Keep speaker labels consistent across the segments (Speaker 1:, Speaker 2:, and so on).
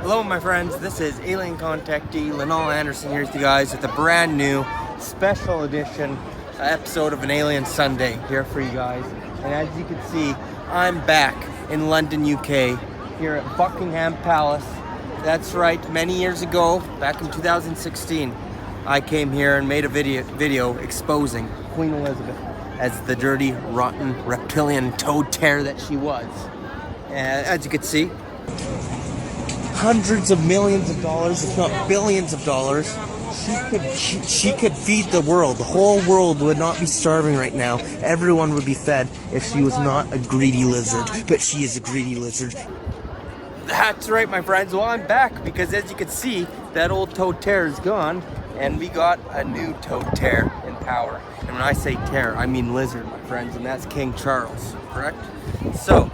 Speaker 1: Hello my friends, this is Alien Contactee Linol Anderson here with you guys with a brand new special edition episode of an Alien Sunday here for you guys. And as you can see, I'm back in London, UK, here at Buckingham Palace. That's right, many years ago, back in 2016, I came here and made a video exposing Queen Elizabeth as the dirty, rotten, reptilian toad terror that she was. As you can see, hundreds of millions of dollars, if not billions of dollars. She could feed the world. The whole world would not be starving right now. Everyone would be fed if she was not a greedy lizard. But she is a greedy lizard. That's right, my friends. Well, I'm back because as you can see, that old toad terror is gone. And we got a new toad terror in power. And when I say terror, I mean lizard, my friends. And that's King Charles, correct? So,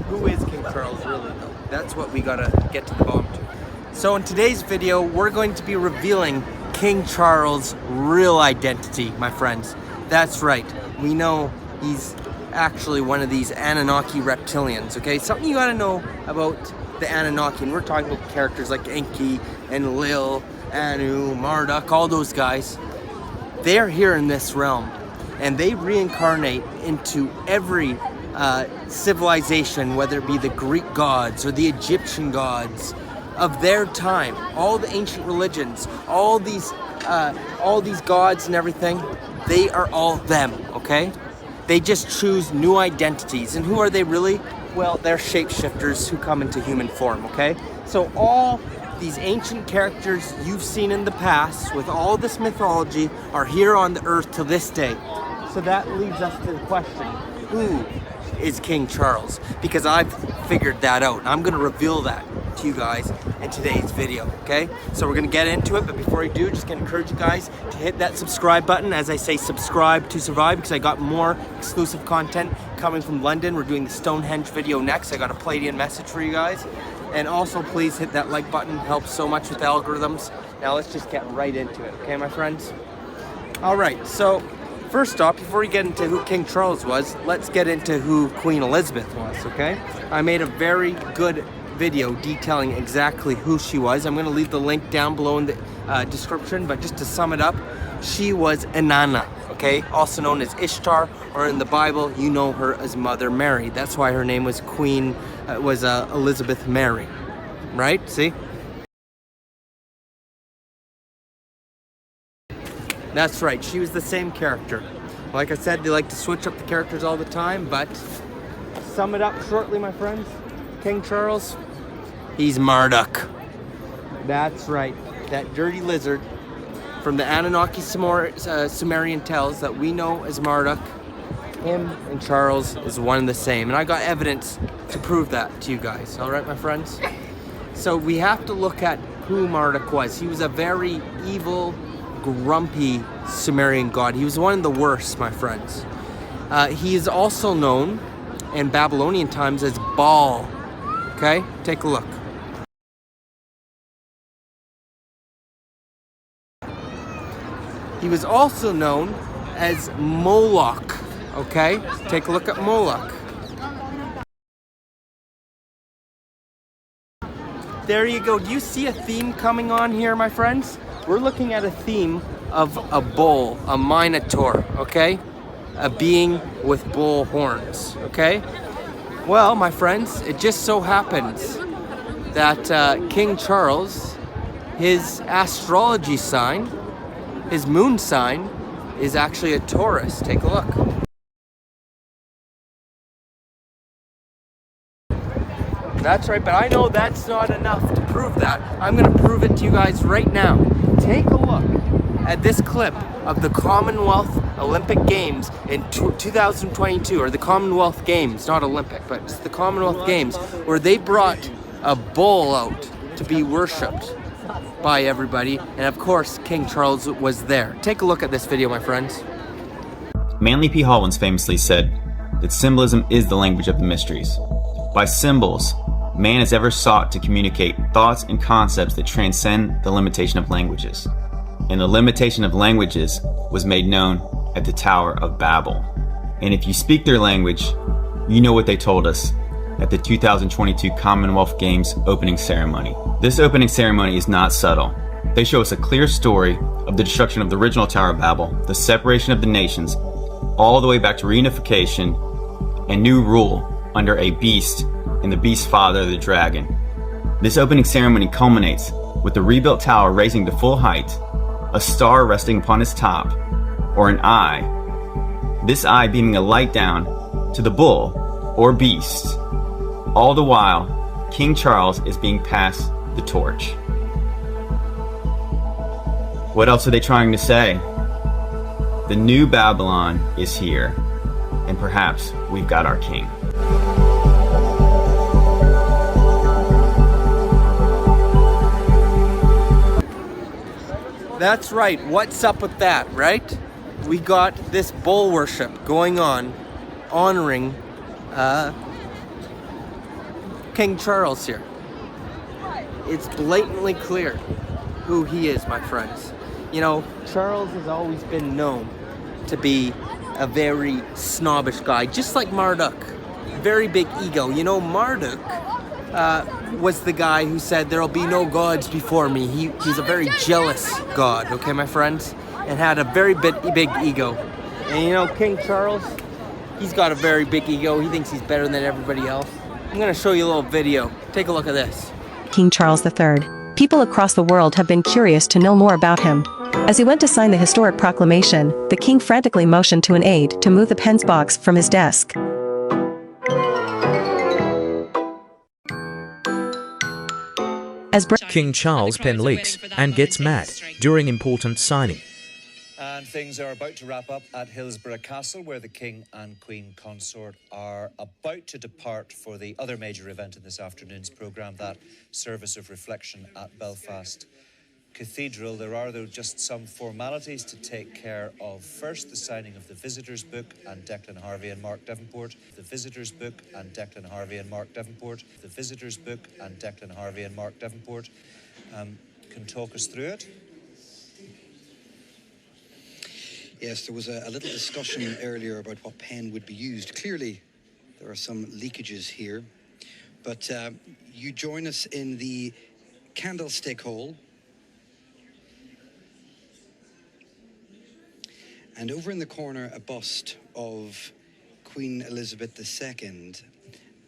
Speaker 1: who is King Charles really, though? That's what we gotta get to the bottom to. So in today's video, we're going to be revealing King Charles' real identity, my friends. That's right, we know he's actually one of these Anunnaki reptilians, okay? Something you gotta know about the Anunnaki, and we're talking about characters like Enki and Lil, Anu, Marduk, all those guys. They're here in this realm, and they reincarnate into every civilization, whether it be the Greek gods or the Egyptian gods of their time, all the ancient religions, all these gods and everything, they are all them, okay? They just choose new identities. And who are they really? Well, they're shapeshifters who come into human form, okay? So all these ancient characters you've seen in the past with all this mythology are here on the earth to this day. So that leads us to the question, who is King Charles? Because I've figured that out. I'm gonna reveal that to you guys in today's video, okay? So we're gonna get into it, but before I do, just gonna encourage you guys to hit that subscribe button. As I say, subscribe to survive, because I got more exclusive content coming from London. We're doing the Stonehenge video next. I got a Palladian message for you guys. And also please hit that like button, helps so much with the algorithms. Now let's just get right into it, okay my friends? All right, so first off, before we get into who King Charles was, let's get into who Queen Elizabeth was, okay? I made a very good video detailing exactly who she was. I'm gonna leave the link down below in the description, but just to sum it up, she was Inanna, okay? Also known as Ishtar, or in the Bible, you know her as Mother Mary. That's why her name was Elizabeth Mary, right? See? That's right, she was the same character. Like I said, they like to switch up the characters all the time, but sum it up shortly, my friends. King Charles, he's Marduk. That's right, that dirty lizard from the Anunnaki Sumerian tales that we know as Marduk. Him and Charles is one and the same, and I got evidence to prove that to you guys. All right, my friends? So we have to look at who Marduk was. He was a very evil, grumpy Sumerian god. He was one of the worst, my friends. He is also known in Babylonian times as Baal. Okay, take a look. He was also known as Moloch. Okay, take a look at Moloch. There you go. Do you see a theme coming on here, my friends? We're looking at a theme of a bull, a minotaur, okay? A being with bull horns, okay? Well, my friends, it just so happens that King Charles, his astrology sign, his moon sign, is actually a Taurus. Take a look. That's right, but I know that's not enough to prove that. I'm gonna prove it to you guys right now. Take a look at this clip of the Commonwealth Olympic Games in 2022, or the Commonwealth Games, not Olympic, but it's the Commonwealth Games, where they brought a bull out to be worshipped by everybody, and of course, King Charles was there. Take a look at this video, my friends.
Speaker 2: Manly P. Hall once famously said that symbolism is the language of the mysteries. By symbols, man has ever sought to communicate thoughts and concepts that transcend the limitation of languages. And the limitation of languages was made known at the Tower of Babel. And if you speak their language, you know what they told us at the 2022 Commonwealth Games opening ceremony. This opening ceremony is not subtle. They show us a clear story of the destruction of the original Tower of Babel, the separation of the nations, all the way back to reunification and new rule under a beast and the beast's father, the dragon. This opening ceremony culminates with the rebuilt tower raising to full height, a star resting upon its top, or an eye, this eye beaming a light down to the bull, or beast. All the while, King Charles is being passed the torch. What else are they trying to say? The new Babylon is here, and perhaps we've got our king.
Speaker 1: That's right. What's up with that, right? We got this bull worship going on, honoring King Charles here. It's blatantly clear who he is, my friends. You know, Charles has always been known to be a very snobbish guy, just like Marduk. Very big ego. You know, Marduk was the guy who said, "There'll be no gods before me." He's a very jealous god, okay, my friends? And had a very big ego. And you know, King Charles, he's got a very big ego. He thinks he's better than everybody else. I'm gonna show you a little video. Take a look at this.
Speaker 3: King Charles III. People across the world have been curious to know more about him. As he went to sign the historic proclamation, the king frantically motioned to an aide to move the pen's box from his desk. As
Speaker 4: King Charles' pen leaks and gets mad during important signing.
Speaker 5: And things are about to wrap up at Hillsborough Castle, where the King and Queen Consort are about to depart for the other major event in this afternoon's programme, that service of reflection at Belfast Cathedral. There are, though, just some formalities to take care of. First, the signing of the Visitors' Book and Declan Harvey and Mark Devonport. The Visitors' Book and Declan Harvey and Mark Devonport. The Visitors' Book and Declan Harvey and Mark Devonport. Can talk us through it.
Speaker 6: Yes, there was a little discussion earlier about what pen would be used. Clearly, there are some leakages here. But you join us in the Candlestick Hall. And over in the corner, a bust of Queen Elizabeth II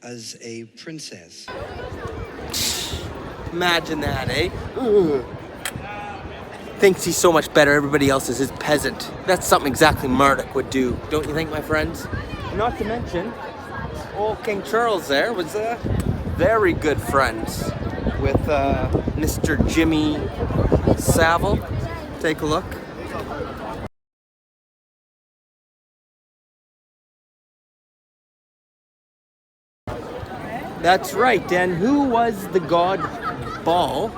Speaker 6: as a princess.
Speaker 1: Imagine that, eh? Ooh. Thinks he's so much better, everybody else is his peasant. That's something exactly Marduk would do, don't you think, my friends? Not to mention, old King Charles there was very good friends with Mr. Jimmy Savile. Take a look. That's right, and who was the god Baal?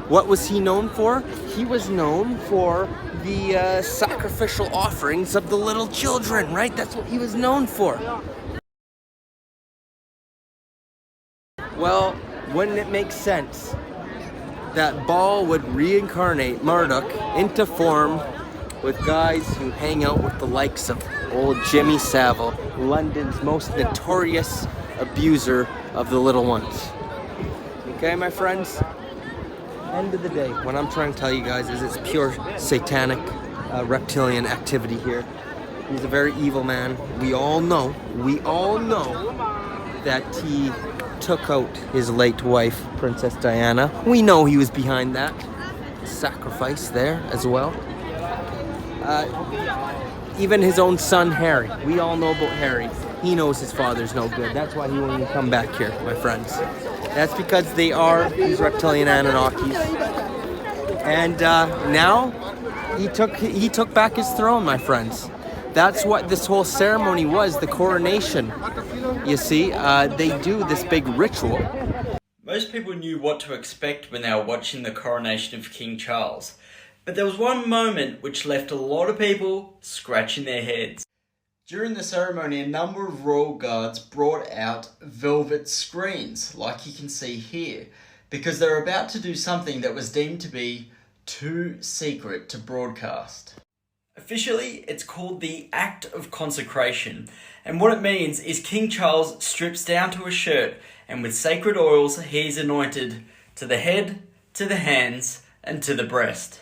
Speaker 1: What was he known for? He was known for the sacrificial offerings of the little children, right? That's what he was known for. Well, wouldn't it make sense that Baal would reincarnate Marduk into form with guys who hang out with the likes of old Jimmy Savile, London's most notorious abuser of the little ones. Okay, my friends? End of the day, what I'm trying to tell you guys is it's pure satanic reptilian activity here. He's a very evil man. We all know that he took out his late wife, Princess Diana. We know he was behind that sacrifice there as well. Even his own son, Harry. We all know about Harry. He knows his father's no good. That's why he won't even come back here, my friends. That's because they are these reptilian Anunnakis. And now he took back his throne, my friends. That's what this whole ceremony was, the coronation. You see, they do this big ritual.
Speaker 7: Most people knew what to expect when they were watching the coronation of King Charles. But there was one moment which left a lot of people scratching their heads. During the ceremony, a number of royal guards brought out velvet screens, like you can see here, because they were about to do something that was deemed to be too secret to broadcast. Officially, it's called the Act of Consecration, and what it means is King Charles strips down to a shirt, and with sacred oils he is anointed to the head, to the hands, and to the breast.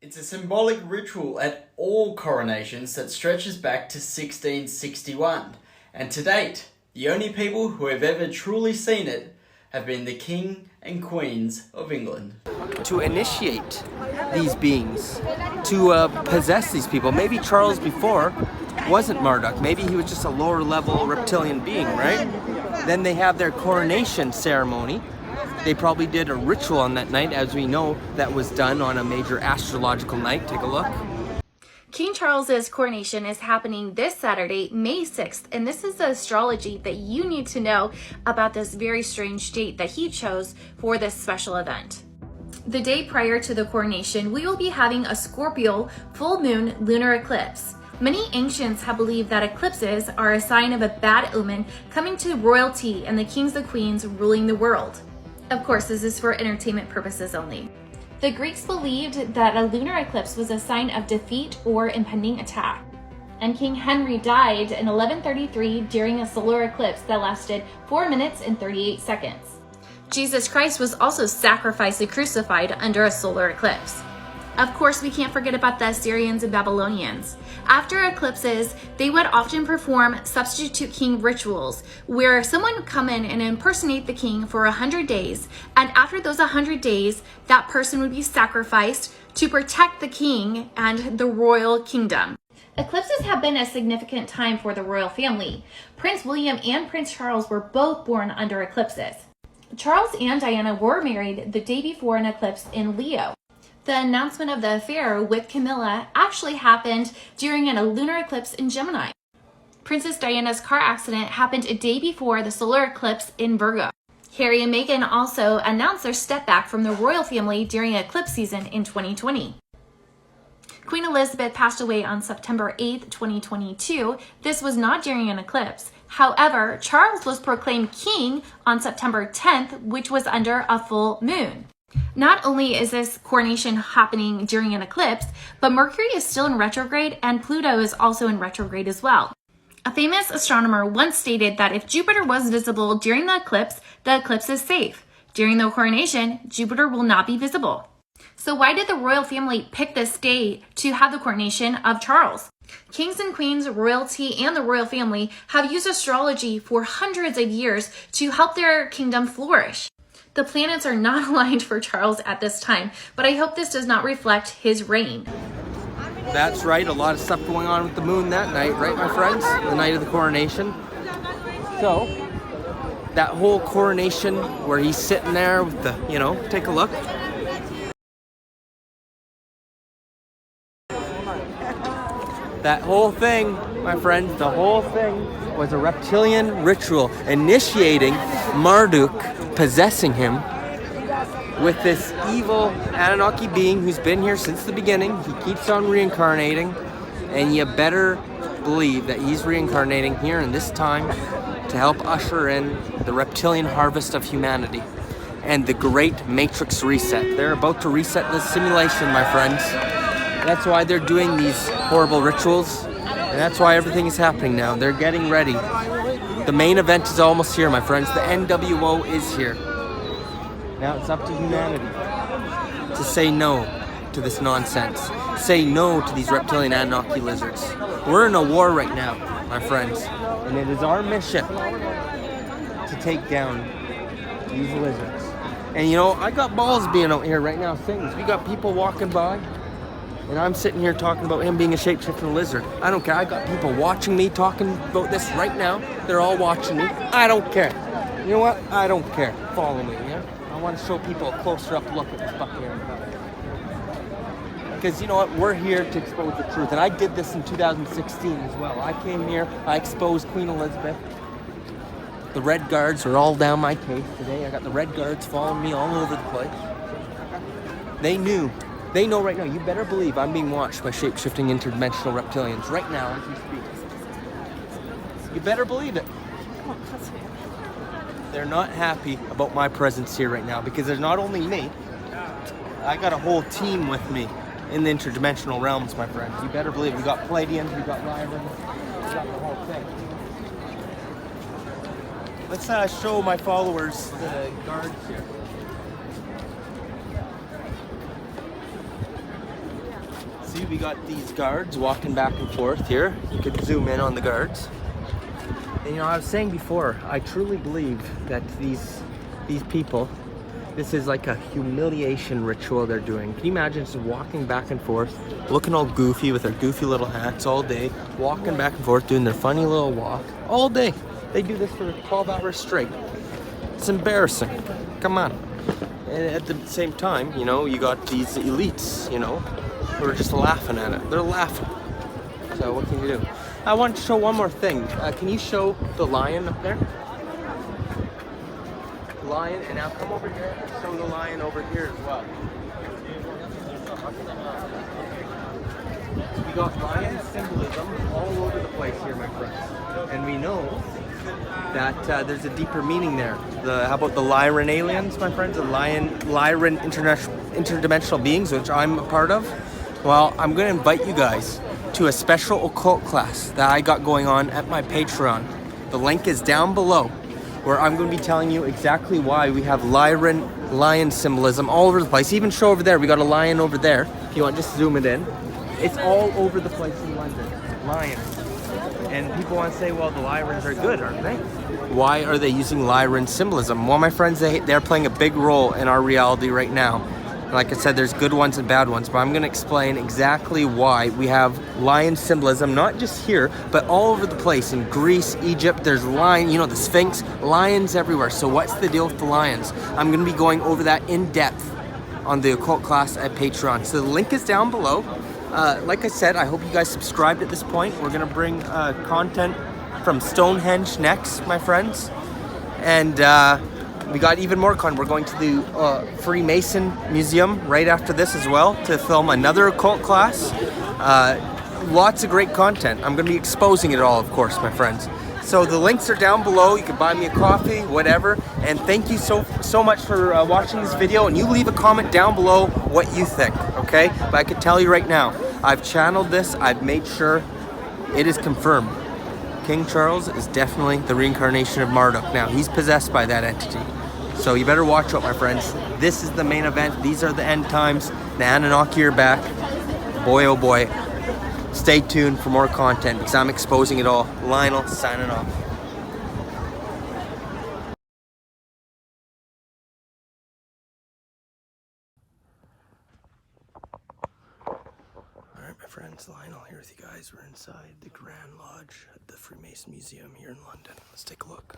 Speaker 7: It's a symbolic ritual at all coronations that stretches back to 1661, and to date, the only people who have ever truly seen it have been the King and Queens of England.
Speaker 1: To initiate these beings, to possess these people. Maybe Charles before wasn't Marduk. Maybe he was just a lower level reptilian being, right? Then they have their coronation ceremony. They probably did a ritual on that night, as we know that was done on a major astrological night. Take a look.
Speaker 8: King Charles's coronation is happening this Saturday, May 6th, and this is the astrology that you need to know about this very strange date that he chose for this special event. The day prior to the coronation, we will be having a Scorpio full moon lunar eclipse. Many ancients have believed that eclipses are a sign of a bad omen coming to royalty and the kings and queens ruling the world. Of course, this is for entertainment purposes only. The Greeks believed that a lunar eclipse was a sign of defeat or impending attack. And King Henry died in 1133 during a solar eclipse that lasted 4 minutes and 38 seconds. Jesus Christ was also sacrificed and crucified under a solar eclipse. Of course, we can't forget about the Assyrians and Babylonians. After eclipses, they would often perform substitute king rituals, where someone would come in and impersonate the king for 100 days, and after those 100 days, that person would be sacrificed to protect the king and the royal kingdom. Eclipses have been a significant time for the royal family. Prince William and Prince Charles were both born under eclipses. Charles and Diana were married the day before an eclipse in Leo. The announcement of the affair with Camilla actually happened during a lunar eclipse in Gemini. Princess Diana's car accident happened a day before the solar eclipse in Virgo. Harry and Meghan also announced their step back from the royal family during eclipse season in 2020. Queen Elizabeth passed away on September 8th, 2022. This was not during an eclipse. However, Charles was proclaimed king on September 10th, which was under a full moon. Not only is this coronation happening during an eclipse, but Mercury is still in retrograde and Pluto is also in retrograde as well. A famous astronomer once stated that if Jupiter was visible during the eclipse is safe. During the coronation, Jupiter will not be visible. So why did the royal family pick this day to have the coronation of Charles? Kings and queens, royalty, and the royal family have used astrology for hundreds of years to help their kingdom flourish. The planets are not aligned for Charles at this time, but I hope this does not reflect his reign.
Speaker 1: That's right, a lot of stuff going on with the moon that night, right, my friends? The night of the coronation. So, that whole coronation where he's sitting there with the, take a look. That whole thing, my friends, the whole thing was a reptilian ritual initiating Marduk, possessing him with this evil Anunnaki being who's been here since the beginning. He keeps on reincarnating, and you better believe that he's reincarnating here in this time to help usher in the reptilian harvest of humanity and the great matrix reset. They're about to reset the simulation, my friends. That's why they're doing these horrible rituals, and that's why everything is happening now. They're getting ready. The main event is almost here, my friends. The NWO is here. Now it's up to humanity to say no to this nonsense. Say no to these reptilian Annunaki lizards. We're in a war right now, my friends, and it is our mission to take down these lizards. And I got balls being out here right now saying this. We got people walking by, and I'm sitting here talking about him being a shapeshifting lizard. I don't care. I got people watching me talking about this right now. They're all watching me. I don't care. You know what? I don't care. Follow me, yeah? I want to show people a closer up look at this Buckingham Palace. Because you know what? We're here to expose the truth. And I did this in 2016 as well. I came here, I exposed Queen Elizabeth. The red guards are all down my case today. I got the red guards following me all over the place. They knew. They know right now. You better believe I'm being watched by shape-shifting interdimensional reptilians right now as we speak. You better believe it. They're not happy about my presence here right now because there's not only me. I got a whole team with me. in the interdimensional realms, my friends. You better believe it. We got Palladians, we got Lyran, we got the whole thing. Let's show my followers the guards here. See, we got these guards walking back and forth here. You could zoom in on the guards. And you know, I was saying before, I truly believe that these people, this is like a humiliation ritual they're doing. Can you imagine just walking back and forth, looking all goofy with their goofy little hats all day, walking back and forth, doing their funny little walk all day. They do this for 12 hours straight. It's embarrassing. Come on. And at the same time, you know, you got these elites, you know, who are just laughing at it. They're laughing. So what can you do? I want to show one more thing. Can you show the lion up there? Lion, and now come over here and show the lion over here as well. We got lion symbolism all over the place here, my friends. And we know that there's a deeper meaning there. How about the Lyran aliens, my friends? The Lyran interdimensional beings, which I'm a part of. Well, I'm going to invite you guys to a special occult class that I got going on at my Patreon. The link is down below, where I'm going to be telling you exactly why we have lion symbolism all over the place. Even show over there, we got a lion over there. If you want, just zoom it in. It's all over the place in London. Lions. And people want to say, well, the Lyrans are good, aren't they? Why are they using Lyran symbolism? Well, my friends, they're playing a big role in our reality right now. Like I said, there's good ones and bad ones, but I'm going to explain exactly why we have lion symbolism, not just here, but all over the place. In Greece, Egypt, there's lion, you know, the Sphinx, lions everywhere. So what's the deal with the lions? I'm going to be going over that in depth on the occult class at Patreon. So the link is down below. Like I said, I hope you guys subscribed at this point. We're going to bring content from Stonehenge next, my friends. And we got even more content. We're going to the Freemason Museum right after this as well to film another occult class. Lots of great content. I'm going to be exposing it all, of course, my friends. So the links are down below. You can buy me a coffee, whatever. And thank you so much for watching this video. And you leave a comment down below what you think, okay? But I can tell you right now, I've channeled this. I've made sure it is confirmed. King Charles is definitely the reincarnation of Marduk. Now, he's possessed by that entity. So you better watch out, my friends. This is the main event. These are the end times. The Annunaki are back. Boy, oh boy. Stay tuned for more content because I'm exposing it all. Lionel signing off. Alright, my friends, Lionel here with you guys. We're inside the Grand Lodge at the Freemason Museum here in London. Let's take a look.